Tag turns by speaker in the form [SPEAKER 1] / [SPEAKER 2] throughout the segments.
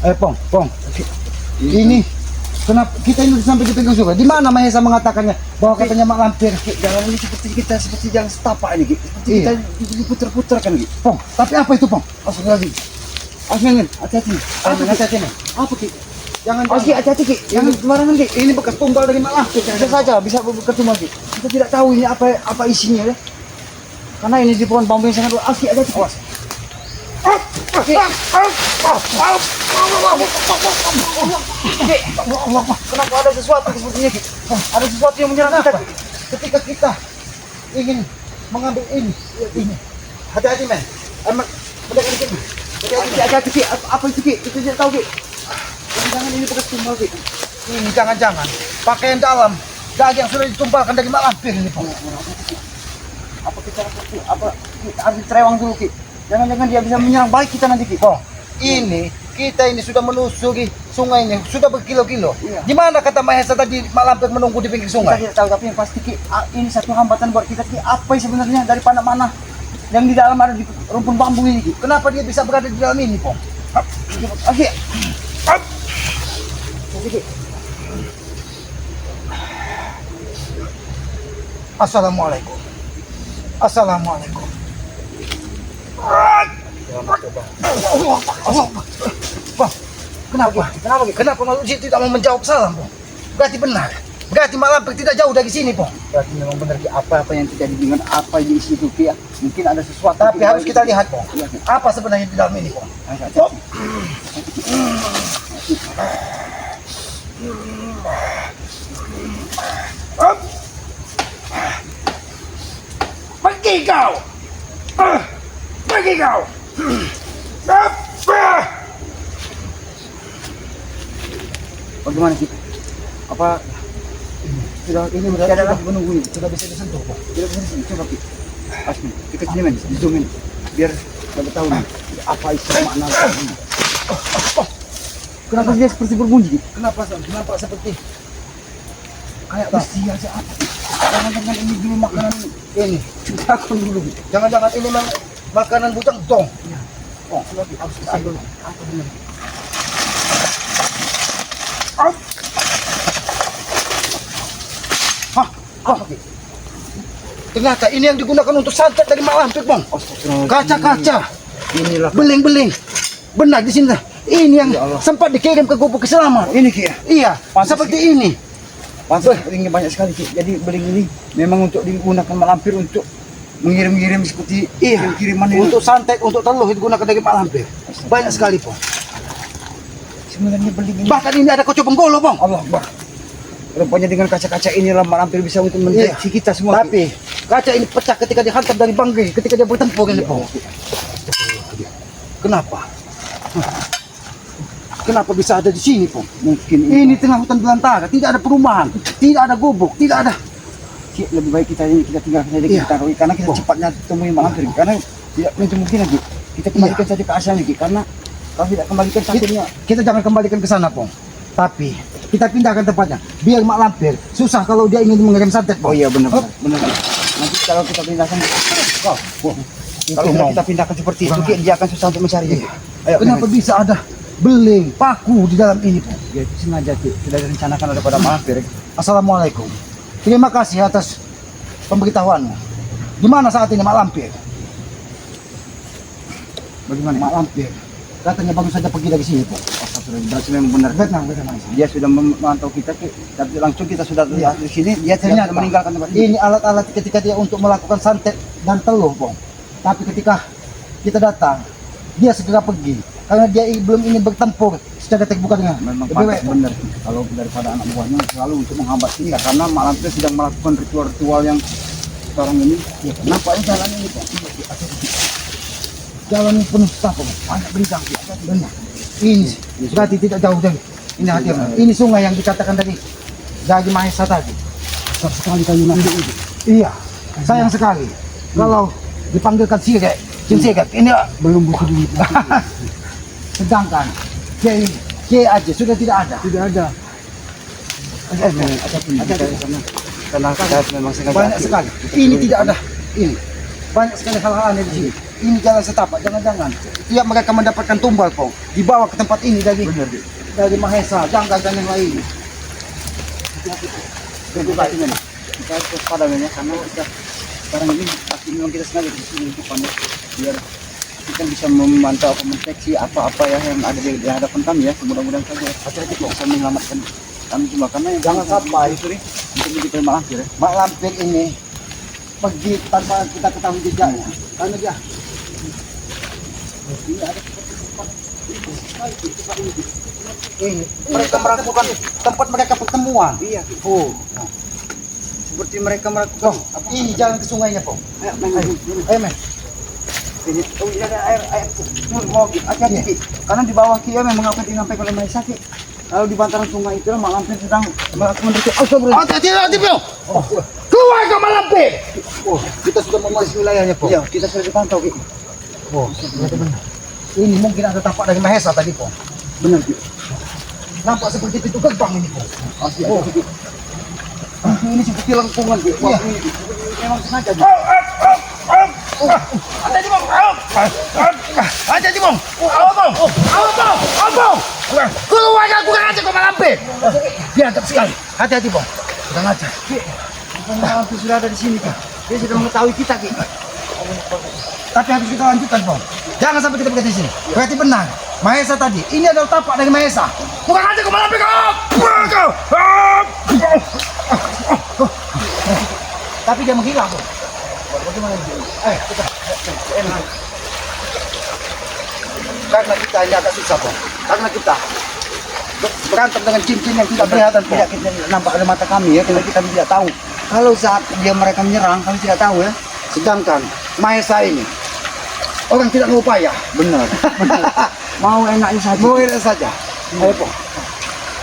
[SPEAKER 1] Pong, ini kenapa kita ini sampai di pinggir sungai? Di mana Mahesa mengatakannya bahwa katanya mak lampir?
[SPEAKER 2] Jalan ini seperti jalan setapak ini, seperti kita diputar-putar kan,
[SPEAKER 1] Pong, tapi apa itu, Pong?
[SPEAKER 2] Astagfirullahaladzim. Asmin, hati-hati.
[SPEAKER 1] Hati-hati nih.
[SPEAKER 2] Apa, Ki?
[SPEAKER 1] Jangan,
[SPEAKER 2] Hati-hati, Ki. Jangan sembarangan, Ki.
[SPEAKER 1] ini bekas tumbal dari mak lampir.
[SPEAKER 2] Bisa saja, bisa bertemu, Ki. Kita tidak tahu ini apa isinya, ya. Karena ini di pohon bambu yang sangat luas. Hati-hati, awas. Kenapa ada sesuatu sepertinya, Ki? Ada sesuatu yang menyerang kita, Ki.
[SPEAKER 1] Ketika kita ingin mengambil ini. Hati-hati, men. Mendekat dikit, men.
[SPEAKER 2] Hati-hati, Ki. Apa itu, Ki? Kita tidak tahu, Ki. Jangan ini bekas tumbal, Ki.
[SPEAKER 1] Ini jangan-jangan pakaian dalam daging yang sudah ditumbalkan dari mak lampir ini, Pong.
[SPEAKER 2] Apa kita harus terewang dulu, Ki? Jangan-jangan dia bisa menyerang balik kita nanti, Ki.
[SPEAKER 1] Pong, kita ini sudah melusuri sungai ini sudah berkilo-kilo.
[SPEAKER 2] Iya.
[SPEAKER 1] Di mana kata Mahesa tadi mak lampir menunggu di pinggir
[SPEAKER 2] Kita
[SPEAKER 1] sungai?
[SPEAKER 2] tidak tahu, tapi yang pasti, Ki, ini satu hambatan buat kita, Ki. Apa yang sebenarnya dari mana yang di dalam ada di rumpun bambu ini, Ki?
[SPEAKER 1] Kenapa dia bisa berada di dalam ini, Pong?
[SPEAKER 2] Oke. Ki.
[SPEAKER 1] Assalamualaikum. Assalamualaikum. Bang, kenapa?
[SPEAKER 2] Kenapa, Ki?
[SPEAKER 1] Kenapa manusia tidak mau menjawab salam, Pong? Berarti benar. Berarti mak lampir tidak jauh dari sini, Pong.
[SPEAKER 2] Berarti memang benar, Ki. Apa yang terjadi dengan apa di isi itu, Ki, ya? Mungkin ada sesuatu.
[SPEAKER 1] Tapi harus kita lihat, Pong.
[SPEAKER 2] Iya, Ki.
[SPEAKER 1] Apa sebenarnya di dalam ini, Pong?
[SPEAKER 2] Hati-hati.
[SPEAKER 1] Pergi kau! Pergi kau!
[SPEAKER 2] Bagaimana, Ki? Apa sudah ini
[SPEAKER 1] Tidak
[SPEAKER 2] berarti
[SPEAKER 1] ada
[SPEAKER 2] sudah
[SPEAKER 1] lagi menunggu ini. Sudah bisa disentuh, Pong.
[SPEAKER 2] tidak bisa di sini? Coba, Ki. Asmi, dekat sini, men. Di zoom in. Biar kita tahu nih apa isi makna ini. Kenapa dia seperti berbunyi, Ki?
[SPEAKER 1] Kenapa, Sam? Kenapa seperti
[SPEAKER 2] Kayak besi aja apa?
[SPEAKER 1] jangan-jangan ini dulu makanan ini.
[SPEAKER 2] Kita akan dulu, Ki.
[SPEAKER 1] Jangan-jangan ini memang makanan butang dong.
[SPEAKER 2] Oh, lagi harus kita dulu. Apa benar?
[SPEAKER 1] Hah? Apa, Ki? Ternyata ini yang digunakan untuk santet dari mak lampir, Bang. Kaca-kaca,
[SPEAKER 2] Inilah
[SPEAKER 1] beling-beling. Benar di sini. Ini yang
[SPEAKER 2] Ya Allah.
[SPEAKER 1] sempat dikirim ke Gubuk Selamat.
[SPEAKER 2] ini, Ki.
[SPEAKER 1] Iya,
[SPEAKER 2] Pantas,
[SPEAKER 1] seperti ini.
[SPEAKER 2] Pantas beringnya banyak sekali, Ki. Jadi beling ini memang untuk digunakan malampir untuk mengirim-ngirim seperti kiriman ini.
[SPEAKER 1] Untuk santet, untuk teluh digunakan dari mak lampir. Banyak sekali, Bang.
[SPEAKER 2] Sebenarnya beling ini.
[SPEAKER 1] Bahkan ini ada kocok penggolo, Bang.
[SPEAKER 2] Allah Akbar. Rupanya dengan kaca-kaca inilah malampir bisa untuk mendeteksi kita semua. Ki.
[SPEAKER 1] Tapi kaca ini pecah ketika dihantam dari bangkai, ketika dia bertempur ini, Bang. Kenapa? Kenapa bisa ada di sini, Pong?
[SPEAKER 2] Mungkin
[SPEAKER 1] Ini tengah hutan belantara, tidak ada perumahan, tidak ada gubuk, tidak ada.
[SPEAKER 2] Ki, lebih baik kita tinggalkan saja,
[SPEAKER 1] Iya.
[SPEAKER 2] kita taruh karena kita cepatnya temui malampir. Karena tidak mungkin lagi. Kita kembalikan saja ke asalnya, Ki. Karena kalau tidak kembalikan santetnya,
[SPEAKER 1] Kita jangan kembalikan ke sana, Pong. Tapi kita pindahkan tempatnya, biar mak lampir susah kalau dia ingin mengirim santet, Pong.
[SPEAKER 2] oh iya benar, benar. Nanti kalau kita pindahkan, kalau kita pindahkan seperti itu, Ki, dia akan susah untuk mencarinya. Ki. Ayo,
[SPEAKER 1] Kenapa bisa ada beling, paku di dalam ini, Pong?
[SPEAKER 2] Ya, itu sengaja, Ki. Sudah direncanakan daripada malampir.
[SPEAKER 1] Assalamualaikum. Terima kasih atas pemberitahuanmu. Di mana saat ini mak lampir?
[SPEAKER 2] Bagaimana?
[SPEAKER 1] Mak lampir. Katanya baru saja pergi dari sini, Pong.
[SPEAKER 2] Astagfirullah, berarti memang benar.
[SPEAKER 1] Benar.
[SPEAKER 2] Dia sudah memantau kita, Ki. Tapi langsung kita sudah lihat di sini, dia
[SPEAKER 1] Ternyata
[SPEAKER 2] ternyata meninggalkan tempat ini.
[SPEAKER 1] ini alat-alat ketika dia untuk melakukan santet dan teluh, Pong. Tapi ketika kita datang, dia segera pergi karena dia belum ingin bertempur secara terbuka dengan.
[SPEAKER 2] Memang
[SPEAKER 1] Lebih
[SPEAKER 2] pantas
[SPEAKER 1] baik,
[SPEAKER 2] benar kalau daripada anak buahnya selalu untuk menghambat kita karena malampir sedang melakukan ritual-ritual yang sekarang ini.
[SPEAKER 1] Ya, kenapa ini jalan ini, Pong? Jalan ini penuh sampah, Pong. Banyak berikang, benar. Ini berarti tidak jauh dari ini hadirnya. Ini sungai yang dikatakan tadi dari Mahesa tadi.
[SPEAKER 2] Besar sekali kayu nanti itu.
[SPEAKER 1] Iya, sayang sekali. Kalau dipanggilkan sirek, jin sirek, ini
[SPEAKER 2] Belum butuh duit.
[SPEAKER 1] sedangkan C aja sudah tidak ada.
[SPEAKER 2] Tidak ada. Karena kita memang sengaja.
[SPEAKER 1] Banyak sekali. Ini tidak ada. Ini banyak sekali hal-hal aneh di sini. ini jalan setapak, jangan-jangan tiap mereka mendapatkan tumbal Pong, dibawa ke tempat ini dari Mahesa, jangan yang lain.
[SPEAKER 2] Jadi Pak ini kita harus waspada ya, karena kita sekarang ini pasti memang kita sengaja di sini untuk panen biar kita bisa memantau atau mendeteksi apa-apa ya yang ada di hadapan kami ya. Mudah-mudahan saja hati-hati kok bisa menyelamatkan kami semua karena yang
[SPEAKER 1] Jangan sampai
[SPEAKER 2] itu nih untuk kita mak lampir ya.
[SPEAKER 1] Mak Lampir ini pergi tanpa kita ketahui jejaknya. Karena dia ini ada ini mereka melakukan tempat mereka pertemuan.
[SPEAKER 2] Iya.
[SPEAKER 1] Oh,
[SPEAKER 2] Seperti mereka melakukan
[SPEAKER 1] ini jalan ke sungainya Pong.
[SPEAKER 2] ayo
[SPEAKER 1] Ayo men.
[SPEAKER 2] ini oh ini ada air mau hati-hati karena di bawah kia memang apa yang disampaikan oleh Maisa Ki. Kalau di bantaran sungai itu Mak Lampir sedang melakukan ritual.
[SPEAKER 1] Hati-hati Pong. Keluar ke Mak Lampir. Oh, kita sudah memasuki wilayahnya Pong.
[SPEAKER 2] Iya, kita sudah dipantau Ki.
[SPEAKER 1] Oh, berarti benar. Ini mungkin ada tapak dari Mahesa tadi Pong.
[SPEAKER 2] Benar Ki.
[SPEAKER 1] Nampak seperti pintu gerbang ini Pong.
[SPEAKER 2] Asli ada Ki. Ini seperti lengkungan Ki.
[SPEAKER 1] Iya.
[SPEAKER 2] Memang sengaja Ki.
[SPEAKER 1] Hati-hati Bang. Hati-hati Bang. Abang. Keluar aku kan aja ke Mak Lampir. Biadab sekali. Hati-hati Bang. Kurang ajar.
[SPEAKER 2] Mak Lampir sudah ada di sini Ki. Dia sudah mengetahui kita Ki.
[SPEAKER 1] Tapi harus kita lanjutkan Bang. Jangan sampai kita berhenti di sini. Berarti benar. Mahesa tadi. Ini adalah tapak dari Mahesa. Bukan aja ke Mak Lampir kau. Tapi dia menghilang Bang. Bagaimana ini? Kita enak. Karena kita ini agak susah Bang. Karena kita berantem dengan jin-jin yang tidak kelihatan Bang.
[SPEAKER 2] Tidak kita nampak oleh mata kami ya, karena kita tidak tahu. Kalau saat mereka menyerang, kami tidak tahu ya.
[SPEAKER 1] Sedangkan Mahesa ini orang tidak mau upaya.
[SPEAKER 2] Benar. Mau enaknya saja.
[SPEAKER 1] Mau enak saja. Ayo Bang.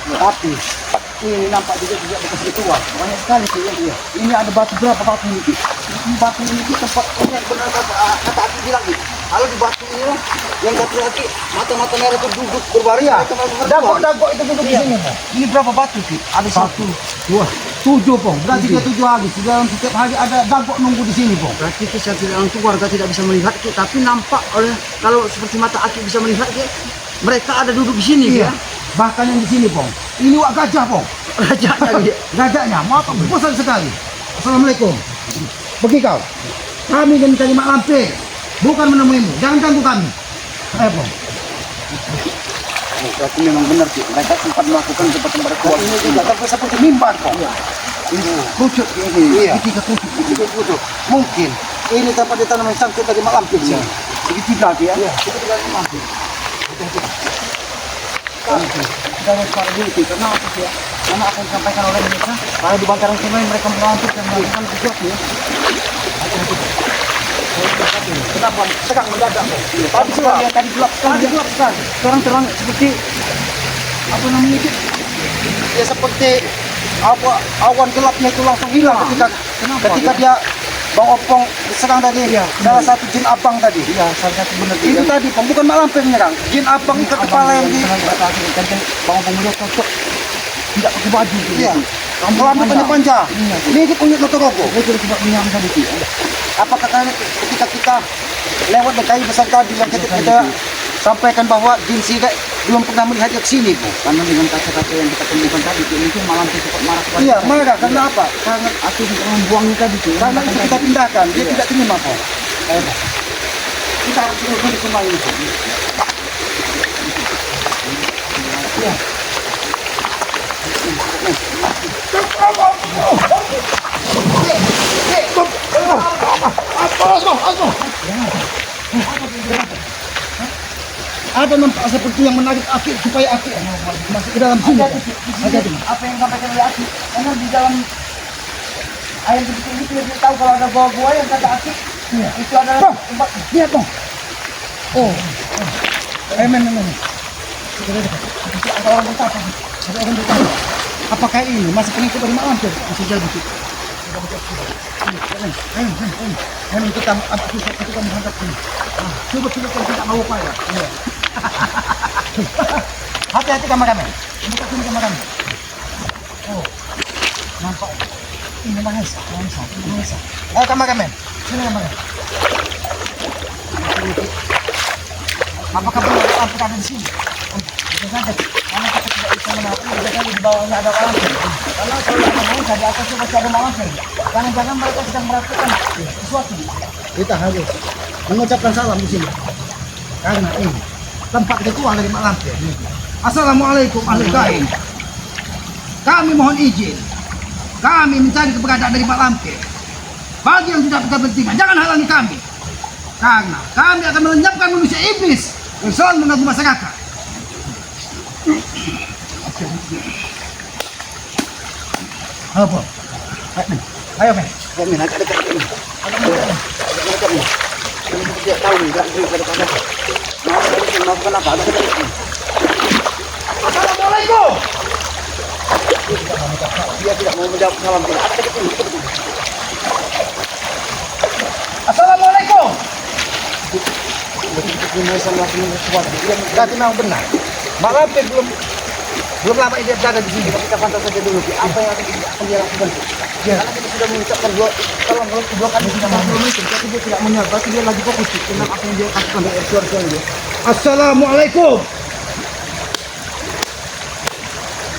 [SPEAKER 1] Tapi ini nampak juga bekas ritual.
[SPEAKER 2] Banyak sekali Ki. Ya. Ini ada batu berapa batu ini Ki?
[SPEAKER 1] Ini batu ini tempat ini benar kata aku bilang Ki. Kalau di batu ini yang batu lagi mata-mata merah itu duduk berbaris.
[SPEAKER 2] Iya.
[SPEAKER 1] Dagok itu duduk di sini Bang.
[SPEAKER 2] Ini berapa batu Ki? Ada
[SPEAKER 1] 1, 2, 7 Bang. Berarti dia 7 hari. Dalam setiap hari ada dagok nunggu di sini Bang.
[SPEAKER 2] Berarti kita tidak langsung warga tidak bisa melihat Ki, tapi nampak oleh kalau seperti mata Aki bisa melihat Ki, mereka ada duduk di sini
[SPEAKER 1] Iya.
[SPEAKER 2] ya.
[SPEAKER 1] Bahkan yang di sini Bang. Ini wak gajah Bang.
[SPEAKER 2] Rajanya Ki.
[SPEAKER 1] Gajahnya mau apa? Bosan sekali. Assalamualaikum. Pergi kau. Kami ingin mencari Mak Lampir. Bukan menemuimu. Jangan ganggu kami. Ayo Bang.
[SPEAKER 2] Berarti memang benar Ki, mereka sempat melakukan tempat-tempat ritual.
[SPEAKER 1] Ini juga tapi seperti mimbar Bang.
[SPEAKER 2] Ini kerucut ini.
[SPEAKER 1] Iya.
[SPEAKER 2] Segitiga kerucut.
[SPEAKER 1] Betul. Mungkin ini tempat ditanam sangkut dari Mak Lampir.
[SPEAKER 2] Iya. Segitiga Ki ya.
[SPEAKER 1] Iya. Kita tidak mampu.
[SPEAKER 2] Kita harus pada dulu Ki, karena apa Ki ya? Karena apa yang disampaikan oleh mereka, kalau di bantaran sungai mereka melampir dan melakukan sesuatu ya.
[SPEAKER 1] Kenapa? Sekarang mendadak Bang.
[SPEAKER 2] Tadi gelap, tadi gelap sekali. Sekarang terang seperti apa namanya Ki?
[SPEAKER 1] Ya seperti apa awan gelapnya itu langsung hilang ketika dia Bang Opong diserang tadi salah satu jin abang tadi.
[SPEAKER 2] Iya, salah satu benar
[SPEAKER 1] Itu tadi Bang, bukan Mak Lampir menyerang. Jin abang ikat kepala yang di
[SPEAKER 2] Bang Pemuda cocok tidak pakai baju Ki.
[SPEAKER 1] iya. Rambutnya panjang.
[SPEAKER 2] Iya.
[SPEAKER 1] Ini ikut kunyit Lotorogo.
[SPEAKER 2] Itu tidak punya tadi Ki.
[SPEAKER 1] Apakah karena ketika kita lewat di kayu besar tadi yang kita sampaikan bahwa jin sidak belum pernah melihat ke sini Bu.
[SPEAKER 2] Karena dengan kata-kata yang kita temukan tadi Ki, mungkin malam itu cepat marah kepada
[SPEAKER 1] Iya,
[SPEAKER 2] kita.
[SPEAKER 1] marah karena apa? Karena
[SPEAKER 2] Aku tidak membuangnya tadi Ki.
[SPEAKER 1] karena itu kita pindahkan, dia
[SPEAKER 2] Iya.
[SPEAKER 1] tidak terima Pak. Kita harus menunggu di semua ini. Iya. Ada nampak seperti yang menarik Aki supaya Aki masuk ke dalam sini. Hati-hati.
[SPEAKER 2] Apa yang disampaikan oleh Aki? Karena di dalam air begitu itu dia tahu kalau ada gua yang kata Aki itu adalah
[SPEAKER 1] Bang, lihat Bang. Oh. Men. Ada orang betapa. Ada orang betapa. Apakah ini masih pengikut dari Mak Lampir? Bisa jadi. Ayo, kita menghadap ini. Coba kita tidak mau upaya. Hati-hati kameramen. Buka sini kameramen. Oh, nampak. Ini Mahesa. Ayo kameramen. Sini kameramen. Apakah benar lampu ada di sini? Bisa saja. Karena kita tidak bisa menaati, biasanya di bawahnya ada orang. Karena kalau ada manusia di atasnya masih ada manusia. Jangan-jangan mereka sedang melakukan sesuatu. Kita harus mengucapkan salam di sini. Karena ini tempat ritual dari Mak Lampir. Assalamualaikum ahli gaib. Kami mohon izin. Kami mencari keberadaan dari Mak Lampir. Bagi yang tidak berkepentingan, jangan halangi kami. Karena kami akan melenyapkan manusia iblis yang selalu mengganggu masyarakat. Apa? Ayo, men.
[SPEAKER 2] Min, agak dekat ini. Agak dekat ini. Kita tidak tahu nih, gerak gerik daripada. Mau kenapa? Agak dekat ini.
[SPEAKER 1] Assalamualaikum.
[SPEAKER 2] Dia tidak mau menjawab salam kita. Agak dekat ini.
[SPEAKER 1] Assalamualaikum.
[SPEAKER 2] Ini salah sesuatu.
[SPEAKER 1] Berarti memang benar. Mak Lampir belum lama dia berada di sini.
[SPEAKER 2] Kita pantau saja dulu. Apa yang akan dia lakukan?
[SPEAKER 1] Ya.
[SPEAKER 2] Karena kita sudah mengucapkan dua kali sudah belum itu, tapi dia tidak menyadari. Berarti dia lagi fokus dengan apa yang dia lakukan dari suara-suara dia.
[SPEAKER 1] Assalamualaikum.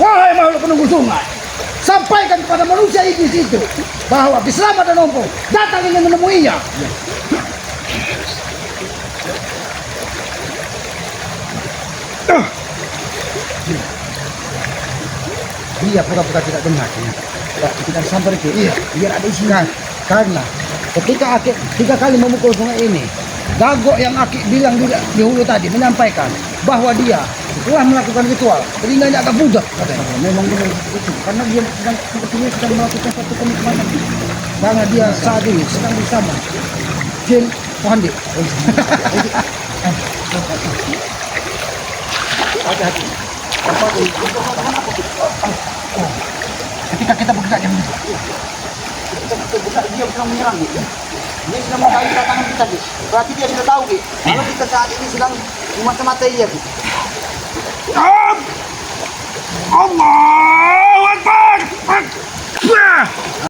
[SPEAKER 1] Wahai makhluk penunggu sungai, sampaikan kepada manusia iblis itu bahwa Bisrama dan Ompo datang ingin menemuinya. Dia pura-pura tidak dengar.
[SPEAKER 2] Kita sampai itu.
[SPEAKER 1] Iya, biar ada isinya. Karena ketika Aki 3 kali memukul sungai ini, Dago yang Aki bilang di hulu tadi menyampaikan bahwa dia telah melakukan ritual. Telinganya agak budak katanya.
[SPEAKER 2] Memang benar itu. Karena dia sepertinya sedang melakukan satu komitmen.
[SPEAKER 1] Karena dia saat ini sedang bersama Jin Pohandi. Hati-hati. Ketika kita bergerak yang itu,
[SPEAKER 2] Dia sedang menyerang gitu. Dia sudah mengetahui kedatangan kita gitu. Berarti dia sudah tahu gitu. Kalau kita saat ini sedang memata-matai dia gitu.